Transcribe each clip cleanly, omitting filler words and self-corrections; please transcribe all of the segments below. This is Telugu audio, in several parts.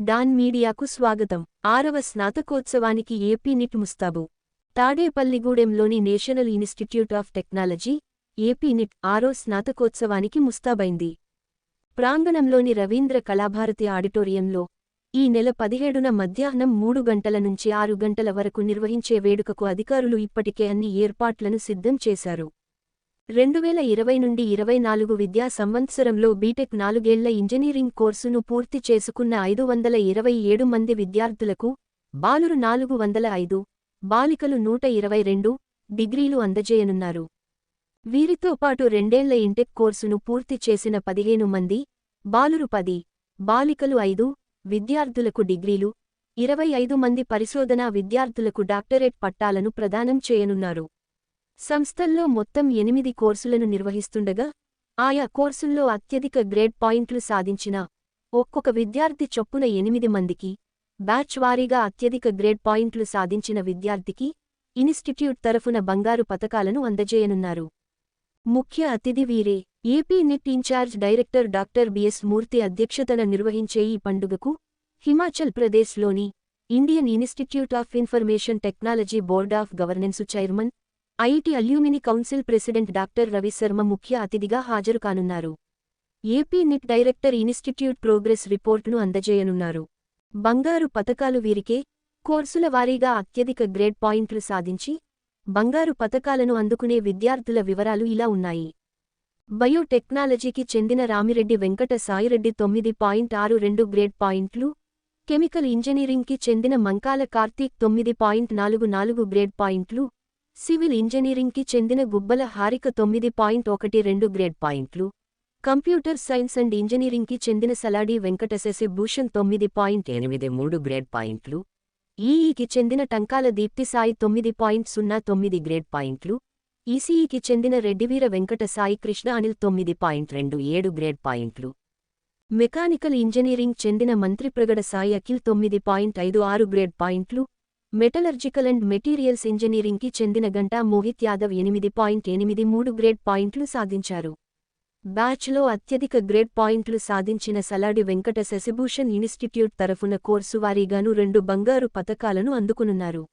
డాన్ మీడియాకు స్వాగతం. 6వ స్నాతకోత్సవానికి ఏపీ నిట్ ముస్తాబు. తాడేపల్లిగూడెంలోని national institute of technology, AP NIT 6వ స్నాతకోత్సవానికి ముస్తాబైంది. ప్రాంగణంలోని రవీంద్ర కళాభారతి ఆడిటోరియంలో ఈ నెల 17న మధ్యాహ్నం 3 గంటల నుంచి 6 గంటల వరకు నిర్వహించే వేడుకకు అధికారులు ఇప్పటికే అన్ని ఏర్పాట్లను సిద్ధం చేశారు. 2020 నుండి 24 విద్యా సంవత్సరంలో బీటెక్ 4 ఏళ్ల ఇంజనీరింగ్ కోర్సును పూర్తి చేసుకున్న 527 మంది విద్యార్థులకు బాలురు 405, బాలికలు 122 డిగ్రీలు అందజేయనున్నారు. వీరితో పాటు 2 ఏళ్ల ఇంటెక్ కోర్సును పూర్తి చేసిన 15 మంది, బాలురు 10, బాలికలు 5 విద్యార్థులకు డిగ్రీలు, 25 మంది పరిశోధనా విద్యార్థులకు డాక్టరేట్ పట్టాలను ప్రదానం చేయనున్నారు. సంస్థల్లో మొత్తం 8 కోర్సులను నిర్వహిస్తుండగా, ఆయా కోర్సుల్లో అత్యధిక గ్రేడ్ పాయింట్లు సాధించిన ఒక్కొక్క విద్యార్థి చొప్పున 8 మందికి, బ్యాచ్ వారీగా అత్యధిక గ్రేడ్ పాయింట్లు సాధించిన విద్యార్థికి ఇన్స్టిట్యూట్ తరఫున బంగారు పతకాలను అందజేయనున్నారు. ముఖ్య అతిథి వీరే. AP NIT incharge director doctor BS Murthy అధ్యక్షతన నిర్వహించే ఈ పండుగకు హిమాచల్ ప్రదేశ్లోని Indian institute of information technology board of governance chairman, IIT alumni council president doctor Ravi Sharma ముఖ్య అతిథిగా హాజరు కానున్నారు. AP NIT director institute progress రిపోర్టును అందజేయనున్నారు. బంగారు పతకాలు వీరికే. కోర్సుల వారీగా అత్యధిక గ్రేడ్ పాయింట్లు సాధించి బంగారు పతకాలను అందుకునే విద్యార్థుల వివరాలు ఇలా ఉన్నాయి. బయోటెక్నాలజీకి చెందిన రామిరెడ్డి వెంకట సాయిరెడ్డి 9.62 గ్రేడ్ పాయింట్లు, కెమికల్ ఇంజనీరింగ్కి చెందిన మంకాల కార్తీక్ 9.44 గ్రేడ్ పాయింట్లు, సివిల్ ఇంజనీరింగ్కి చెందిన గుబ్బల హారిక 9.12 గ్రేడ్ పాయింట్లు, కంప్యూటర్ సైన్స్ అండ్ ఇంజనీరింగ్కి చెందిన సలాడి వెంకట శశిభూషణ్ 9.83 గ్రేడ్ పాయింట్లు, ఈఈకి చెందిన టంకాల దీప్తి సాయి 9.09 గ్రేడ్ పాయింట్లు, ఈసీఈకి చెందిన రెడ్డివీర వెంకట సాయి కృష్ణ అనిల్ 9.27 గ్రేడ్ పాయింట్లు, మెకానికల్ ఇంజనీరింగ్ చెందిన మంత్రిప్రగడ సాయి అఖిల్ 9.56 గ్రేడ్ పాయింట్లు, మెటలర్జికల్ అండ్ మెటీరియల్స్ ఇంజనీరింగ్కి చెందిన గంటా మోహిత్ యాదవ్ 8.83 గ్రేడ్ పాయింట్లు సాధించారు. బ్యాచ్లో అత్యధిక గ్రేడ్ పాయింట్లు సాధించిన సలాడి వెంకట శశిభూషణ్ ఇన్స్టిట్యూట్ తరఫున కోర్సు వారీగాను 2 బంగారు పతకాలను అందుకునున్నారు.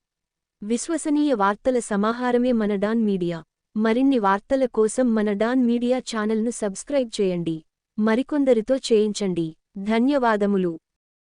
విశ్వసనీయ వార్తల సమాహారమే మన డాన్ మీడియా. మరిన్ని వార్తల కోసం మన డాన్ మీడియా ఛానల్ను సబ్స్క్రైబ్ చేయండి. మరికొందరితో చేయించండి. ధన్యవాదములు.